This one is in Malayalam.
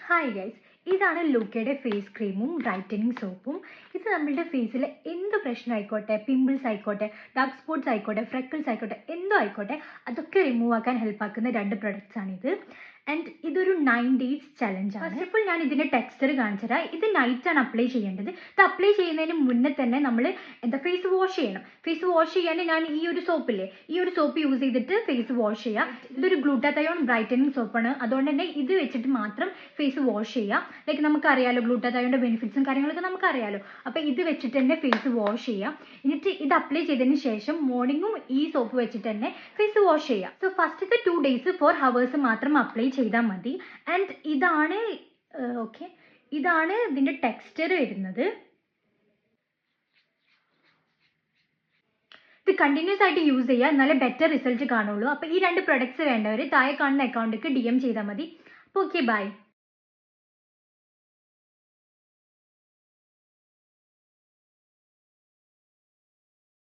ഹായ് ഗൈസ്, ഇതാണ് ലൂക്കയുടെ ഫേസ് ക്രീമും ബ്രൈറ്റനിങ് സോപ്പും. ഇത് നമ്മളുടെ ഫേസിൽ എന്ത് പ്രശ്നം ആയിക്കോട്ടെ, പിമ്പിൾസ് ആയിക്കോട്ടെ, ഡാർക്ക് സ്പോട്ട്സ് ആയിക്കോട്ടെ, ഫ്രെക്കിൾസ് ആയിക്കോട്ടെ, എന്തോ ആയിക്കോട്ടെ, അതൊക്കെ റിമൂവ് ആക്കാൻ ഹെൽപ്പാക്കുന്ന 2 പ്രൊഡക്ട്സ് ആണിത്. ആൻഡ് ഇതൊരു 9 days ചലഞ്ച് ആണ്. ഫസ്റ്റ് ഓഫ് ഓൾ ഞാൻ ഇതിൻ്റെ ടെക്സ്ചർ കാണിച്ചു തരാം. ഇത് നൈറ്റാണ് അപ്ലൈ ചെയ്യേണ്ടത്. ഇത് അപ്ലൈ ചെയ്യുന്നതിന് മുന്നേ തന്നെ നമ്മൾ ഫേസ് വാഷ് ചെയ്യണം. ഫേസ് വാഷ് ചെയ്യാൻ ഞാൻ ഈ ഒരു സോപ്പ് യൂസ് ചെയ്തിട്ട് ഫേസ് വാഷ് ചെയ്യാം. ഇതൊരു ഗ്ലൂട്ടാതയോൺ ബ്രൈറ്റനിങ് സോപ്പാണ്. അതുകൊണ്ട് തന്നെ ഇത് വെച്ചിട്ട് മാത്രം ഫേസ് വാഷ് ചെയ്യാം. ലൈക്ക് നമുക്കറിയാലോ ഗ്ലൂട്ടാതയോണിൻ്റെ ബെനിഫിറ്റ്സും കാര്യങ്ങളൊക്കെ നമുക്കറിയാലോ. അപ്പോൾ ഇത് വെച്ചിട്ട് തന്നെ ഫേസ് വാഷ് ചെയ്യാം. എന്നിട്ട് ഇത് അപ്ലൈ ചെയ്തതിന് ശേഷം മോർണിംഗും ഈ സോപ്പ് വെച്ചിട്ട് തന്നെ ഫേസ് വാഷ് ചെയ്യാം. സോ ഫസ്റ്റത്തെ 2 days 4 hours മാത്രം അപ്ലൈ ചെയ്താൽ മതി. ആൻഡ് ഇതാണ് ഇതിൻ്റെ ടെക്സ്ചർ വരുന്നത്. ഇത് കണ്ടിന്യൂസ് ആയിട്ട് യൂസ് ചെയ്യുക, എന്നാലേ ബെറ്റർ റിസൾട്ട് കാണുള്ളൂ. അപ്പോൾ ഈ 2 പ്രൊഡക്ട്സ് വേണ്ടവർ താഴെ കാണുന്ന അക്കൗണ്ടിലേക്ക് DM ചെയ്താൽ മതി. അപ്പോൾ ഓക്കെ, ബൈ.